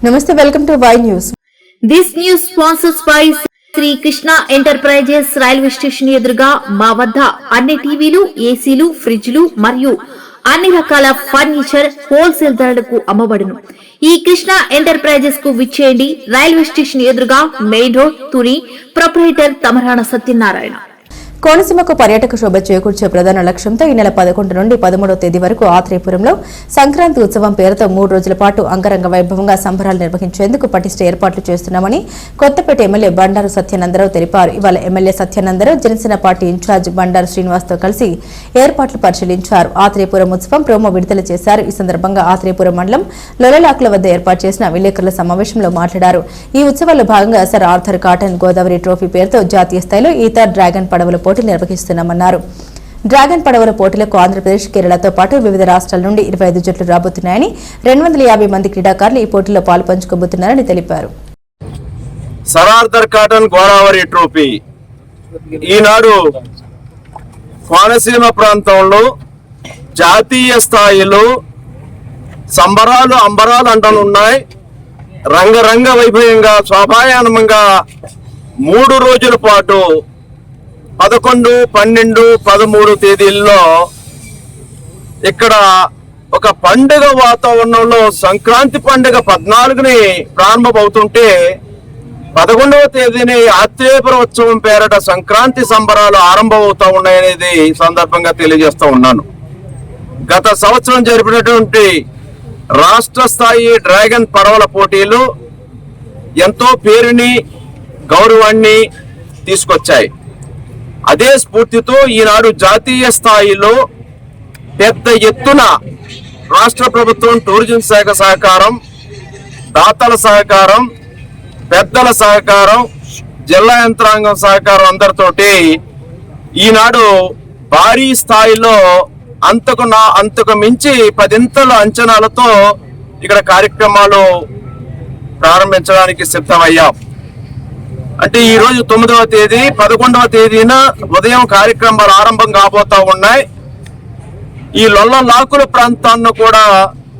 Namaste, welcome to Y News. This news sponsors by Shri Krishna enterprises railway station ఎదురుగా మా వద్ద అన్ని టీవీలు, ఏసీలు, ఫ్రిడ్జ్లు మరియు అన్ని రకాల ఫర్నిచర్ హోల్సేల్ ధరలకు అమ్మబడును. ఈ కృష్ణ ఎంటర్ప్రైజెస్ కు విచ్చేయండి. రైల్వే స్టేషన్ ఎదురుగా main road, Tuni. Proprietor Tamarana Satyanarayana. కోనసీమకు పర్యాటక శోభ చేకూర్చే ప్రధాన లక్ష్యంతో ఈ నెల 11 నుండి 13వ తేదీ వరకు ఆత్రేయపురంలో సంక్రాంతి ఉత్సవం పేరుతో 3 రోజుల పాటు అంగరంగ వైభవంగా సంబరాలు నిర్వహించేందుకు పటిష్ట ఏర్పాట్లు చేస్తున్నామని కొత్తపేట ఎమ్మెల్యే బండారు సత్యానందరావు తెలిపారు. ఇవాళ MLA Satyanandarao Janasena party in-charge Bandaru శ్రీనివాస్తో కలిసి ఏర్పాట్లు పరిశీలించారు. ఆత్రేయపురం ఉత్సవం ప్రోమో విడుదల చేశారు. ఈ సందర్భంగా ఆత్రేయపురం మండలం లొలలాకుల వద్ద ఏర్పాటు చేసిన విలేకరుల సమావేశంలో మాట్లాడారు. ఈ ఉత్సవాల్లో భాగంగా sir Arthur Cotton Godavari trophy పేరుతో జాతీయ స్థాయిలో ఈత డ్రాగన్ పడవల పోటీలు నిర్వహిస్తున్నామన్నారు. డ్రాగన్ పడవల పోటీలకు ఆంధ్రప్రదేశ్, కేరళతో పాటు వివిధ రాష్ట్రాల నుండి 25 జట్లు రాబోతున్నాయని, 250 మంది క్రీడాకారులు ఈ పోటీలో పాల్పంచుకోబోతున్నారని తెలిపారు. Sir Arthur Cotton Godavari trophy ఈనాడు కోనసీమ ప్రాంతంలో జాతీయ స్థాయిలో సంబరాలు అంబరాలు అంటనున్నాయి. రంగరంగ వైభవంగా శోభాయానంగా 3 రోజుల పాటు 11, 12, 13 తేదీల్లో ఇక్కడ ఒక పండుగ వాతావరణంలో సంక్రాంతి పండుగ 14ని ప్రారంభమవుతుంటే 11వ తేదీని ఆత్రేయపురం ఉత్సవం పేరట సంక్రాంతి సంబరాలు ఆరంభమవుతా ఉన్నాయనేది సందర్భంగా తెలియజేస్తూ ఉన్నాను. గత సంవత్సరం జరిపినటువంటి రాష్ట్ర స్థాయి డ్రాగన్ పడవల పోటీలు ఎంతో పేరుని, గౌరవాన్ని తీసుకొచ్చాయి. అదే స్ఫూర్తితో ఈనాడు జాతీయ స్థాయిలో పెద్ద ఎత్తున రాష్ట్ర ప్రభుత్వం, టూరిజం శాఖ సహకారం, దాతల సహకారం, పెద్దల సహకారం, జిల్లా యంత్రాంగం సహకారం అందరితోటి ఈనాడు భారీ స్థాయిలో అంతకు మించి 10 అంచనాలతో ఇక్కడ కార్యక్రమాలు ప్రారంభించడానికి సిద్ధమయ్యాం. అంటే ఈ రోజు 9వ తేదీ, 11వ తేదీన ఉదయం కార్యక్రమాలు ఆరంభం కాబోతా ఉన్నాయి. ఈ లొల్లలాకుల ప్రాంతాన్ని కూడా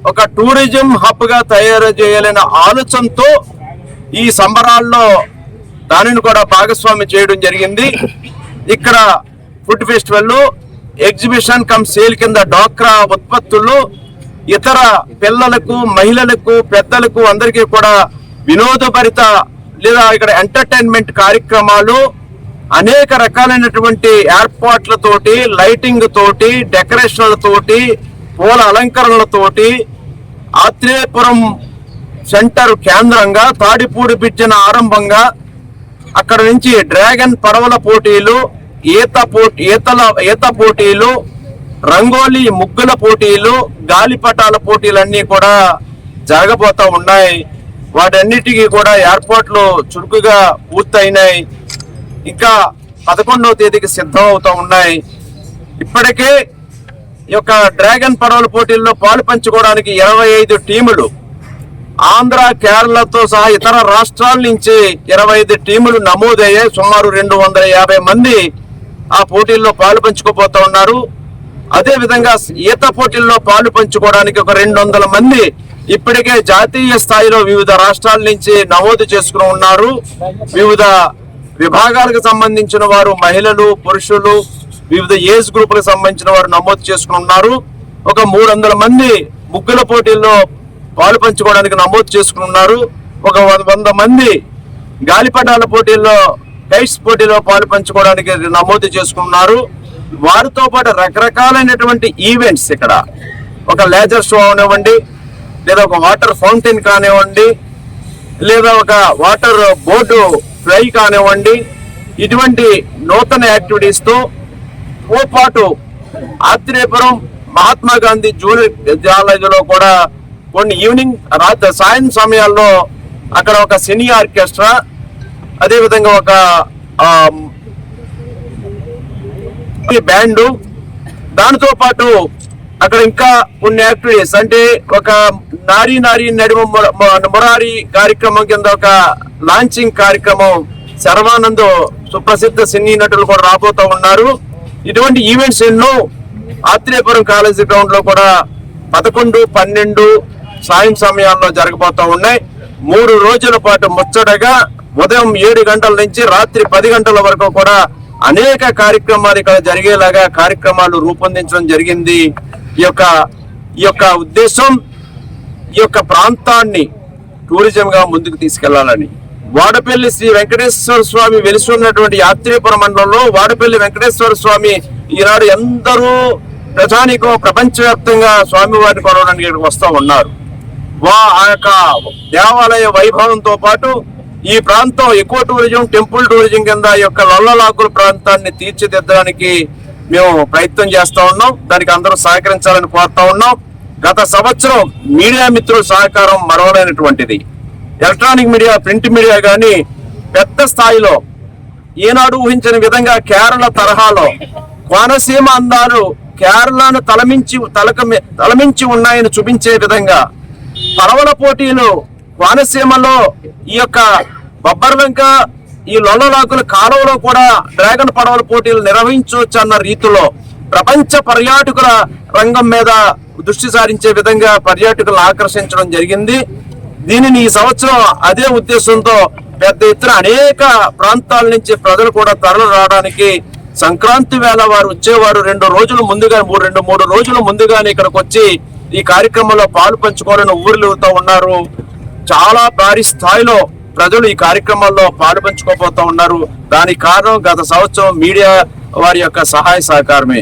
ఒక టూరిజం హబ్ గా తయారు చేయాలనే ఆలోచనతో ఈ సంబరాల్లో దానిని కూడా భాగస్వామ్యం చేయడం జరిగింది. ఇక్కడ food festival, exhibition come sale కింద డ్వాక్రా ఉత్పత్తులు, ఇతర పిల్లలకు, మహిళలకు, పెద్దలకు అందరికీ కూడా వినోదభరిత లేదా ఇక్కడ ఎంటర్టైన్మెంట్ కార్యక్రమాలు, అనేక రకాలైనటువంటి ఏర్పాట్లతోటి, లైటింగ్ తోటి, డెకరేషన్లతోటి, పూల అలంకరణలతోటి ఆత్రేయపురం సెంటర్ కేంద్రంగా తాడిపూడి బ్రిడ్జిన ఆరంభంగా అక్కడ నుంచి డ్రాగన్ పడవల పోటీలు, ఈత పోటీలు, రంగోలీ ముగ్గుల పోటీలు, గాలిపటాల పోటీలన్నీ కూడా జరగబోతా ఉన్నాయి. వాటన్నిటికీ కూడా ఏర్పాట్లు చురుకుగా పూర్తయినాయి. ఇంకా 11వ తేదీకి సిద్ధం అవుతూ ఉన్నాయి. ఇప్పటికే ఈ యొక్క డ్రాగన్ పడవల పోటీల్లో పాలు పంచుకోవడానికి 25 టీములు, ఆంధ్ర, కేరళతో సహా ఇతర రాష్ట్రాల నుంచి 25 టీములు నమోదయ్యాయి. సుమారు 250 మంది ఆ పోటీల్లో పాలు పంచుకోబోతా ఉన్నారు. అదేవిధంగా ఈత పోటీల్లో పాలు పంచుకోవడానికి ఒక 200 మంది ఇప్పటికే జాతీయ స్థాయిలో వివిధ రాష్ట్రాల నుంచి నమోదు చేసుకుని ఉన్నారు. వివిధ విభాగాలకు సంబంధించిన వారు, మహిళలు, పురుషులు, వివిధ ఏజ్ గ్రూపులకు సంబంధించిన వారు నమోదు చేసుకుని ఉన్నారు. ఒక 300 మంది ముగ్గుల పోటీల్లో పాలు పంచుకోవడానికి నమోదు చేసుకుని ఉన్నారు. ఒక 100 మంది గాలిపటాల పోటీల్లో, కైట్స్ పోటీలో పాలు పంచుకోవడానికి నమోదు చేసుకున్నారు. వారితో పాటు రకరకాలైనటువంటి ఈవెంట్స్, ఇక్కడ ఒక లేజర్ షో అవనివ్వండి, లేదా ఒక వాటర్ ఫౌంటైన్ కానివ్వండి, లేదా ఒక వాటర్ బోటు ఫ్లై కానివ్వండి, ఇటువంటి నూతన యాక్టివిటీస్తో పాటు ఆత్రేయపురం మహాత్మా గాంధీ జూనియర్ కాలేజీలో కూడా కొన్ని ఈవినింగ్, సాయం సమయాల్లో అక్కడ ఒక సినీ ఆర్కెస్ట్రా, అదేవిధంగా ఒక బ్యాండు, దానితో పాటు అక్కడ ఇంకా కొన్ని యాక్టివిటీస్, అంటే ఒక నారీ నడుమ మురారి కార్యక్రమం కింద ఒక లాంచింగ్ కార్యక్రమం, శర్వానంద్ సుప్రసిద్ధ సినీ నటులు కూడా రాబోతూ ఉన్నారు. ఇటువంటి ఈవెంట్స్ ఎన్నో ఆత్రేయపురం కాలేజీ గ్రౌండ్ లో కూడా 11, 12 సాయం సమయాల్లో జరగబోతూ ఉన్నాయి. 3 రోజుల పాటు ముచ్చటగా ఉదయం 7 గంటల నుంచి రాత్రి 10 గంటల వరకు కూడా అనేక కార్యక్రమాలు ఇక్కడ జరిగేలాగా కార్యక్రమాలు రూపొందించడం జరిగింది. ఈ యొక్క ఉద్దేశం ఈ యొక్క ప్రాంతాన్ని టూరిజం గా ముందుకు తీసుకెళ్లాలని. వాడపల్లి శ్రీ వెంకటేశ్వర స్వామి వెలిసి ఉన్నటువంటి యాత్రీపురం మండలంలో వాడపల్లి వెంకటేశ్వర స్వామి ఈనాడు ఎందరూ ప్రజానికం ప్రపంచవ్యాప్తంగా స్వామివారిని కొనడానికి ఇక్కడికి వస్తూ ఉన్నారు. ఆ యొక్క దేవాలయ వైభవంతో పాటు ఈ ప్రాంతం ఎకో టూరిజం, టెంపుల్ టూరిజం కింద ఈ యొక్క లొల్లలాకుల ప్రాంతాన్ని తీర్చిదిద్దడానికి మేము ప్రయత్నం చేస్తా ఉన్నాం. దానికి అందరూ సహకరించాలని కోరుతా ఉన్నాం. గత సంవత్సరం మీడియా మిత్రుల సహకారం మరవలేనటువంటిది. ఎలక్ట్రానిక్ మీడియా, ప్రింట్ మీడియా కానీ పెద్ద స్థాయిలో ఈనాడు ఊహించిన విధంగా కేరళ తరహాలో కోనసీమ అందాలు కేరళను తలమించి ఉన్నాయని చూపించే విధంగా పడవల పోటీలు కోనసీమలో ఈ యొక్క బొబ్బర్వంక ఈ లొల్లలాకుల కాలువలో కూడా డ్రాగన్ పడవల పోటీలు నిర్వహించవచ్చు అన్న రీతిలో ప్రపంచ పర్యాటకుల రంగం మీద దృష్టి సారించే విధంగా పర్యాటకులను ఆకర్షించడం జరిగింది. దీనిని ఈ సంవత్సరం అదే ఉద్దేశంతో పెద్ద ఎత్తున అనేక ప్రాంతాల నుంచి ప్రజలు కూడా తరలి రావడానికి సంక్రాంతి వేళ వారు వచ్చేవారు 2 రోజులు ముందుగా 3 రోజుల ముందుగానే ఇక్కడికి వచ్చి ఈ కార్యక్రమంలో పాలు పంచుకోవాలని ఊరులుగుతూ ఉన్నారు. చాలా భారీ స్థాయిలో ప్రజలు ఈ కార్యక్రమాల్లో పాలు పంచుకోబోతూ ఉన్నారు. దానికి కారణం గత సంవత్సరం మీడియా వారి యొక్క సహాయ సహకారమే.